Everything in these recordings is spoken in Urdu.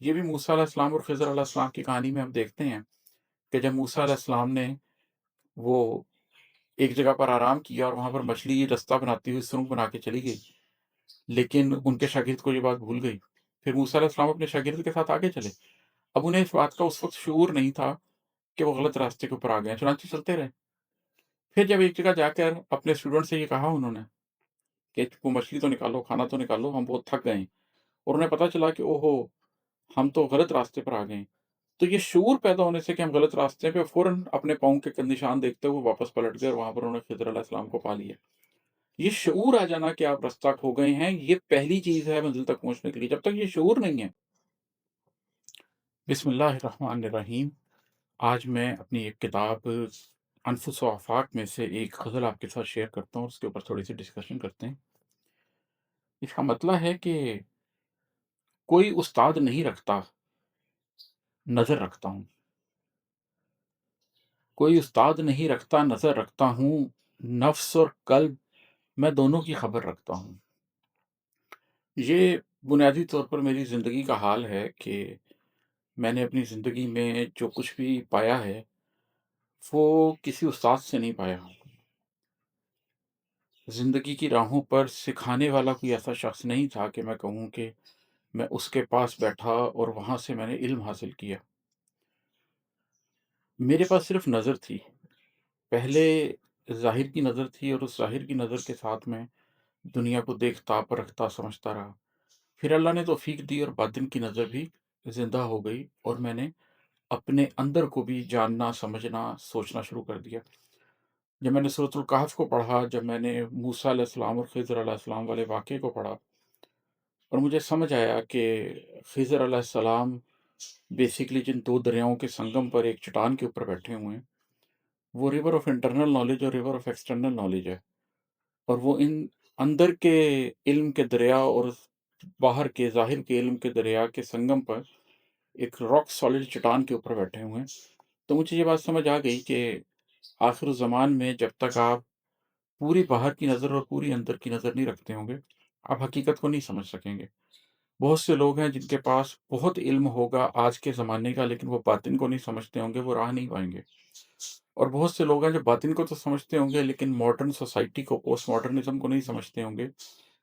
یہ بھی موسیٰ علیہ السلام اور خضر علیہ السلام کی کہانی میں ہم دیکھتے ہیں کہ جب موسیٰ علیہ السلام نے وہ ایک جگہ پر آرام کیا اور وہاں پر مچھلی رستہ بناتی ہوئی سرنگ بنا کے چلی گئی، لیکن ان کے شاگرد کو یہ بات بھول گئی۔ پھر موسیٰ علیہ السلام اپنے شاگرد کے ساتھ آگے چلے۔ اب انہیں اس بات کا اس وقت شعور نہیں تھا کہ وہ غلط راستے کے اوپر آ گئے ہیں، چنانچہ چلتے رہے۔ پھر جب ایک جگہ جا کر اپنے اسٹوڈنٹ سے یہ کہا انہوں نے کہ وہ مچھلی تو نکالو، کھانا تو نکالو، ہم بہت تھک گئے ہیں، اور انہیں پتہ چلا کہ اوہو! ہم تو غلط راستے پر آ گئے ہیں۔ تو یہ شعور پیدا ہونے سے کہ ہم غلط راستے پہ، فوراً اپنے پاؤں کے نشان دیکھتے ہوئے واپس پلٹ گئے اور وہاں پر انہوں نے خضر علیہ السلام کو پا لیا۔ یہ شعور آ جانا کہ آپ رستہ کھو گئے ہیں، یہ پہلی چیز ہے منزل تک پہنچنے کے لیے۔ جب تک یہ شعور نہیں ہے، بسم اللہ الرحمن الرحیم، آج میں اپنی ایک کتاب انفس و آفاق میں سے ایک غزل آپ کے ساتھ شیئر کرتا ہوں، اس کے اوپر تھوڑی سی ڈسکشن کرتے ہیں۔ اس کا مطلب ہے کہ کوئی استاد نہیں رکھتا، نظر رکھتا ہوں۔ کوئی استاد نہیں رکھتا، نظر رکھتا ہوں، نفس اور قلب میں دونوں کی خبر رکھتا ہوں۔ یہ بنیادی طور پر میری زندگی کا حال ہے کہ میں نے اپنی زندگی میں جو کچھ بھی پایا ہے وہ کسی استاد سے نہیں پایا ہوں۔ زندگی کی راہوں پر سکھانے والا کوئی ایسا شخص نہیں تھا کہ میں کہوں کہ میں اس کے پاس بیٹھا اور وہاں سے میں نے علم حاصل کیا۔ میرے پاس صرف نظر تھی، پہلے ظاہر کی نظر تھی، اور اس ظاہر کی نظر کے ساتھ میں دنیا کو دیکھتا، پرکھتا، سمجھتا رہا۔ پھر اللہ نے توفیق دی اور باطن کی نظر بھی زندہ ہو گئی، اور میں نے اپنے اندر کو بھی جاننا، سمجھنا، سوچنا شروع کر دیا۔ جب میں نے سورۃ الکہف کو پڑھا، جب میں نے موسیٰ علیہ السلام اور خضر علیہ السلام والے واقعے کو پڑھا، اور مجھے سمجھ آیا کہ خضر علیہ السلام بیسیکلی جن دو دریاؤں کے سنگم پر ایک چٹان کے اوپر بیٹھے ہوئے ہیں، وہ ریور آف انٹرنل نالج اور ریور آف ایکسٹرنل نالج ہے، اور وہ ان اندر کے علم کے دریا اور باہر کے ظاہر کے علم کے دریا کے سنگم پر ایک راک سالڈ چٹان کے اوپر بیٹھے ہوئے ہیں۔ تو مجھے یہ بات سمجھ آ گئی کہ آخر الزمان میں جب تک آپ پوری باہر کی نظر اور پوری اندر کی نظر نہیں رکھتے ہوں گے، آپ حقیقت کو نہیں سمجھ سکیں گے۔ بہت سے لوگ ہیں جن کے پاس بہت علم ہوگا آج کے زمانے کا، لیکن وہ باطن کو نہیں سمجھتے ہوں گے، وہ راہ نہیں پائیں گے۔ اور بہت سے لوگ ہیں جو باطن کو تو سمجھتے ہوں گے، لیکن ماڈرن سوسائٹی کو، پوسٹ ماڈرنزم کو نہیں سمجھتے ہوں گے،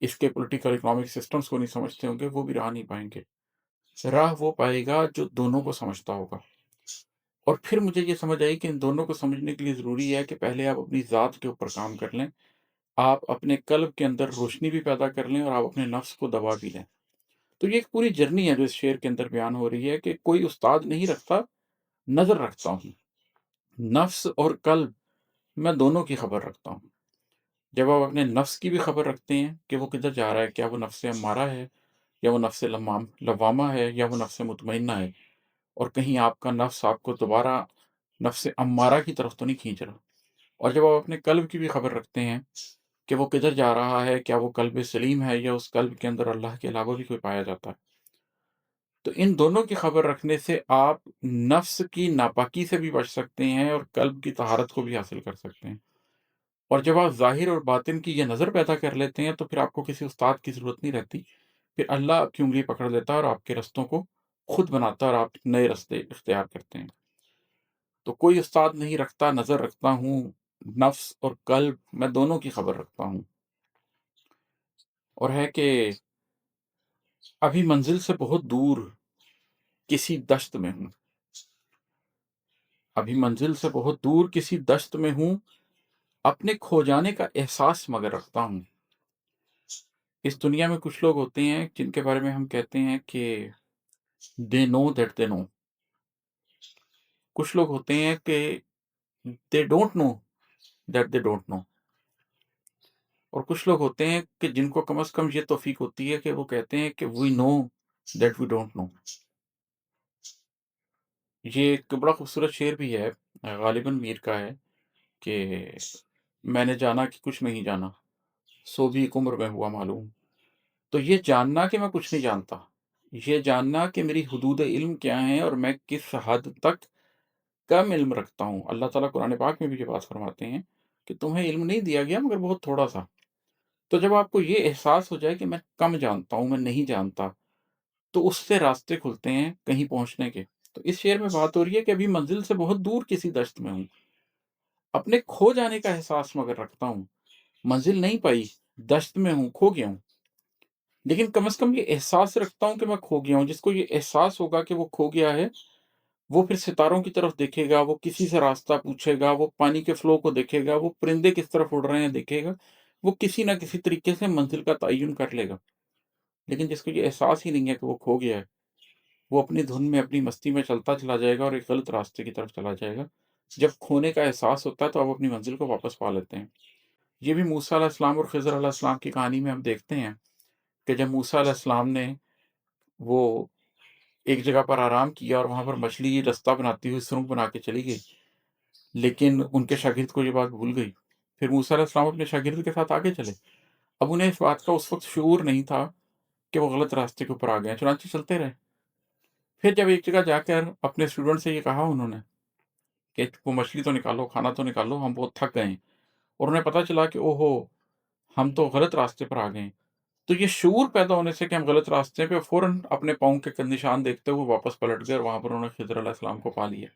اس کے پولیٹیکل اکنامک سسٹمز کو نہیں سمجھتے ہوں گے، وہ بھی راہ نہیں پائیں گے۔ راہ وہ پائے گا جو دونوں کو سمجھتا ہوگا۔ اور پھر مجھے یہ سمجھ آئی کہ ان دونوں کو سمجھنے کے لیے ضروری ہے کہ پہلے آپ اپنی ذات کے اوپر کام کر لیں، آپ اپنے قلب کے اندر روشنی بھی پیدا کر لیں، اور آپ اپنے نفس کو دبا بھی لیں۔ تو یہ ایک پوری جرنی ہے جو اس شعر کے اندر بیان ہو رہی ہے کہ کوئی استاد نہیں رکھتا، نظر رکھتا ہوں، نفس اور قلب میں دونوں کی خبر رکھتا ہوں۔ جب آپ اپنے نفس کی بھی خبر رکھتے ہیں کہ وہ کدھر جا رہا ہے، کیا وہ نفس امارہ ہے، یا وہ نفس لوامہ ہے، یا وہ نفس مطمئنہ ہے، اور کہیں آپ کا نفس آپ کو دوبارہ نفس امارہ کی طرف تو نہیں کھینچ رہا۔ اور جب آپ اپنے قلب کی بھی خبر رکھتے ہیں کہ وہ کدھر جا رہا ہے، کیا وہ قلب سلیم ہے، یا اس قلب کے اندر اللہ کے علاوہ بھی کوئی پایا جاتا ہے، تو ان دونوں کی خبر رکھنے سے آپ نفس کی ناپاکی سے بھی بچ سکتے ہیں اور قلب کی طہارت کو بھی حاصل کر سکتے ہیں۔ اور جب آپ ظاہر اور باطن کی یہ نظر پیدا کر لیتے ہیں تو پھر آپ کو کسی استاد کی ضرورت نہیں رہتی، پھر اللہ آپ کی انگلی پکڑ لیتا ہے اور آپ کے رستوں کو خود بناتا ہے، اور آپ نئے رستے اختیار کرتے ہیں۔ تو کوئی استاد نہیں رکھتا، نظر رکھتا ہوں، نفس اور قلب میں دونوں کی خبر رکھتا ہوں۔ اور ہے کہ ابھی منزل سے بہت دور کسی دشت میں ہوں، ابھی منزل سے بہت دور کسی دشت میں ہوں، اپنے کھو جانے کا احساس مگر رکھتا ہوں۔ اس دنیا میں کچھ لوگ ہوتے ہیں جن کے بارے میں ہم کہتے ہیں کہ دے نو دیٹ دے نو، کچھ لوگ ہوتے ہیں کہ they don't know that they don't know, اور کچھ لوگ ہوتے ہیں کہ جن کو کم از کم یہ توفیق ہوتی ہے کہ وہ کہتے ہیں کہ وی know that we don't know. یہ ایک بڑا خوبصورت شعر بھی ہے، غالباً میر کا ہے، کہ میں نے جانا کہ کچھ نہیں جانا، سو بھی ایک عمر میں ہوا معلوم۔ تو یہ جاننا کہ میں کچھ نہیں جانتا، یہ جاننا کہ میری حدود علم کیا ہیں اور میں کس حد تک کم علم رکھتا ہوں۔ اللہ تعالیٰ قرآن پاک میں بھی یہ بات فرماتے ہیں کہ تمہیں علم نہیں دیا گیا مگر بہت تھوڑا سا۔ تو جب آپ کو یہ احساس ہو جائے کہ میں کم جانتا ہوں، میں نہیں جانتا، تو اس سے راستے کھلتے ہیں کہیں پہنچنے کے۔ تو اس شعر میں بات ہو رہی ہے کہ ابھی منزل سے بہت دور کسی دشت میں ہوں، اپنے کھو جانے کا احساس مگر رکھتا ہوں، منزل نہیں پائی، دشت میں ہوں، کھو گیا ہوں، لیکن کم از کم یہ احساس رکھتا ہوں کہ میں کھو گیا ہوں۔ جس کو یہ احساس ہوگا کہ وہ کھو گیا ہے، وہ پھر ستاروں کی طرف دیکھے گا، وہ کسی سے راستہ پوچھے گا، وہ پانی کے فلو کو دیکھے گا، وہ پرندے کس طرف اڑ رہے ہیں دیکھے گا، وہ کسی نہ کسی طریقے سے منزل کا تعین کر لے گا۔ لیکن جس کو یہ احساس ہی نہیں ہے کہ وہ کھو گیا ہے، وہ اپنی دھن میں اپنی مستی میں چلتا چلا جائے گا اور ایک غلط راستے کی طرف چلا جائے گا۔ جب کھونے کا احساس ہوتا ہے تو آپ اپنی منزل کو واپس پا لیتے ہیں۔ یہ بھی موسیٰ علیہ السلام اور خضر علیہ السلام کی کہانی میں ہم دیکھتے ہیں کہ جب موسیٰ علیہ السلام نے وہ ایک جگہ پر آرام کیا اور وہاں پر مچھلی رستہ بناتی ہوئی سرنگ بنا کے چلی گئی، لیکن ان کے شاگرد کو یہ بات بھول گئی۔ پھر موسیٰ علیہ السلام اپنے شاگرد کے ساتھ آگے چلے۔ اب انہیں اس بات کا اس وقت شعور نہیں تھا کہ وہ غلط راستے کے اوپر آ گئے ہیں، چنانچہ چلتے رہے۔ پھر جب ایک جگہ جا کر اپنے اسٹوڈنٹ سے یہ کہا انہوں نے کہ وہ مچھلی تو نکالو، کھانا تو نکالو، ہم بہت تھک گئے ہیں، اور انہیں پتہ چلا کہ اوہو، ہم تو غلط راستے پر آ گئے ہیں، تو یہ شعور پیدا ہونے سے کہ ہم غلط راستے پہ، فوراً اپنے پاؤں کے نشان دیکھتے ہوئے واپس پلٹ گئے اور وہاں پر انہوں نے خضر علیہ السلام کو پا لیا۔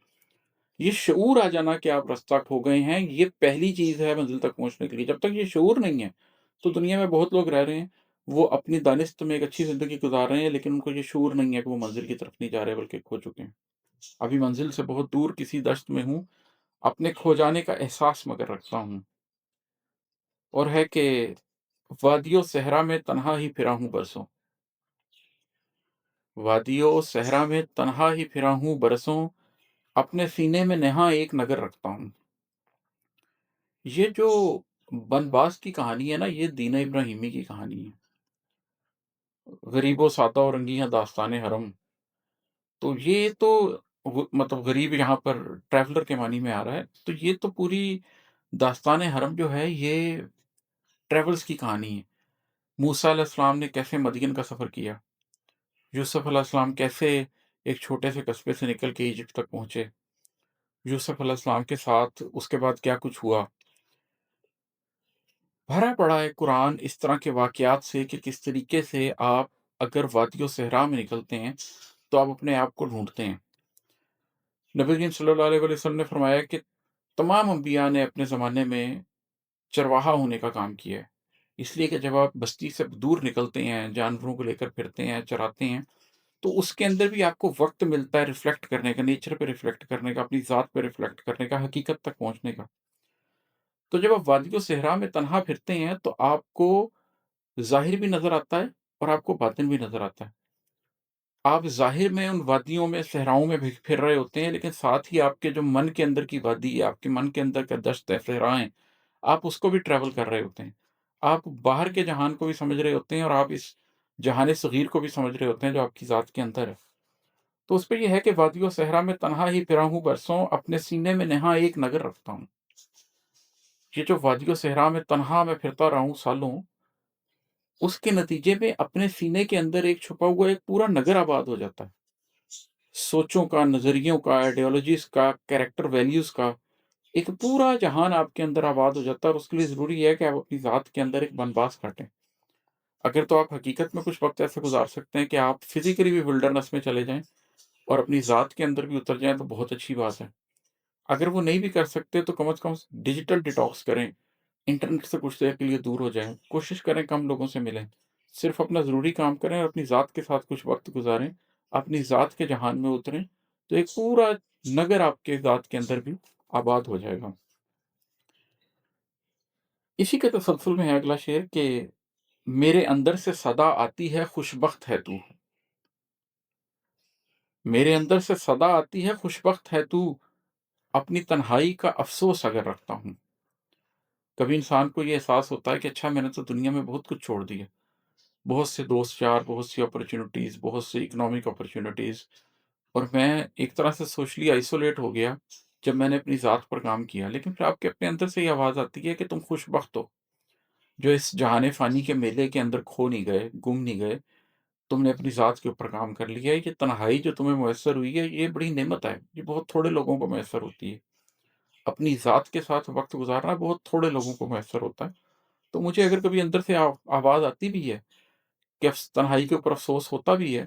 یہ شعور آ جانا کہ آپ رستہ کھو گئے ہیں، یہ پہلی چیز ہے منزل تک پہنچنے کے لیے۔ جب تک یہ شعور نہیں ہے تو دنیا میں بہت لوگ رہ رہے ہیں، وہ اپنی دانست میں ایک اچھی زندگی گزار رہے ہیں، لیکن ان کو یہ شعور نہیں ہے کہ وہ منزل کی طرف نہیں جا رہے بلکہ کھو چکے ہیں۔ ابھی منزل سے بہت دور کسی دشت میں ہوں، اپنے کھو جانے کا احساس مگر رکھتا ہوں۔ اور ہے کہ وادی و صحرا میں تنہا ہی پھرا ہوں برسوں، وادی و صحرا میں تنہا ہی پھرا ہوں برسوں، اپنے سینے میں نہاں ایک نگر رکھتا ہوں۔ یہ جو بنباس کی کہانی ہے نا، یہ دین ابراہیمی کی کہانی ہے۔ غریب و سادہ و رنگیاں داستان حرم، تو یہ تو مطلب غریب یہاں پر ٹریولر کے معنی میں آ رہا ہے، تو یہ تو پوری داستان حرم جو ہے یہ ٹریولز کی کہانی ہے۔ موسیٰ علیہ السلام نے کیسے مدین کا سفر کیا، یوسف علیہ السلام کیسے ایک چھوٹے سے قصبے سے نکل کے ایجپٹ تک پہنچے، یوسف علیہ السلام کے ساتھ اس کے بعد کیا کچھ ہوا۔ بھرا پڑا ہے قرآن اس طرح کے واقعات سے کہ کس طریقے سے آپ اگر وادی و صحرا میں نکلتے ہیں تو آپ اپنے آپ کو ڈھونڈتے ہیں۔ نبی کریم صلی اللہ علیہ وسلم نے فرمایا کہ تمام انبیاء نے اپنے زمانے میں چرواہا ہونے کا کام کیا ہے، اس لیے کہ جب آپ بستی سے دور نکلتے ہیں، جانوروں کو لے کر پھرتے ہیں، چراتے ہیں، تو اس کے اندر بھی آپ کو وقت ملتا ہے ریفلیکٹ کرنے کا، نیچر پہ ریفلیکٹ کرنے کا، اپنی ذات پہ ریفلیکٹ کرنے کا، حقیقت تک پہنچنے کا۔ تو جب آپ وادی و صحرا میں تنہا پھرتے ہیں تو آپ کو ظاہر بھی نظر آتا ہے اور آپ کو باطن بھی نظر آتا ہے۔ آپ ظاہر میں ان وادیوں میں، صحراؤں میں پھر رہے ہوتے ہیں، لیکن ساتھ ہی آپ کے جو من کے اندر کی وادی ہے، آپ کے من کے اندر کا دشت ہے، صحرا ہیں، آپ اس کو بھی ٹریول کر رہے ہوتے ہیں۔ آپ باہر کے جہان کو بھی سمجھ رہے ہوتے ہیں اور آپ اس جہان صغیر کو بھی سمجھ رہے ہوتے ہیں جو آپ کی ذات کے اندر ہے۔ تو اس پہ یہ ہے کہ وادی و صحرا میں تنہا ہی پھرا ہوں برسوں، اپنے سینے میں نہاں ایک نگر رکھتا ہوں۔ یہ جو وادی و صحرا میں تنہا میں پھرتا رہا ہوں سالوں، اس کے نتیجے میں اپنے سینے کے اندر ایک چھپا ہوا ایک پورا نگر آباد ہو جاتا ہے، سوچوں کا، نظریوں کا، آئیڈیالوجیز کا، کیریکٹر ویلیوز کا ایک پورا جہان آپ کے اندر آباد ہو جاتا ہے۔ اور اس کے لیے ضروری ہے کہ آپ اپنی ذات کے اندر ایک بنباس کاٹیں۔ اگر تو آپ حقیقت میں کچھ وقت ایسے گزار سکتے ہیں کہ آپ فزیکلی بھی ولڈرنس میں چلے جائیں اور اپنی ذات کے اندر بھی اتر جائیں تو بہت اچھی بات ہے۔ اگر وہ نہیں بھی کر سکتے تو کم از کم ڈیجیٹل ڈیٹاکس کریں، انٹرنیٹ سے کچھ دیر کے لیے دور ہو جائیں، کوشش کریں کم لوگوں سے ملیں، صرف اپنا ضروری کام کریں اور اپنی ذات کے ساتھ کچھ وقت گزاریں، اپنی ذات کے جہان میں اتریں، تو ایک پورا نگر آپ کے ذات کے اندر بھی آباد ہو جائے گا۔ اسی کے تسلسل میں ہے اگلا شعر کہ میرے اندر سے صدا آتی ہے خوش بخت ہے تو، میرے اندر سے صدا آتی ہے خوش بخت ہے تو، اپنی تنہائی کا افسوس اگر رکھتا ہوں۔ کبھی انسان کو یہ احساس ہوتا ہے کہ اچھا میں نے تو دنیا میں بہت کچھ چھوڑ دیا، بہت سے دوست یار، بہت سی اپرچونٹیز، بہت سی اکنامک اپرچونٹیز، اور میں ایک طرح سے سوشلی آئسولیٹ ہو گیا جب میں نے اپنی ذات پر کام کیا۔ لیکن پھر آپ کے اپنے اندر سے یہ آواز آتی ہے کہ تم خوش بخت ہو جو اس جہان فانی کے میلے کے اندر کھو نہیں گئے، گم نہیں گئے، تم نے اپنی ذات کے اوپر کام کر لیا ہے۔ یہ تنہائی جو تمہیں میسر ہوئی ہے یہ بڑی نعمت ہے، یہ بہت تھوڑے لوگوں کو میسر ہوتی ہے۔ اپنی ذات کے ساتھ وقت گزارنا بہت تھوڑے لوگوں کو میسر ہوتا ہے۔ تو مجھے اگر کبھی اندر سے آواز آتی بھی ہے کہ تنہائی کے اوپر افسوس ہوتا بھی ہے،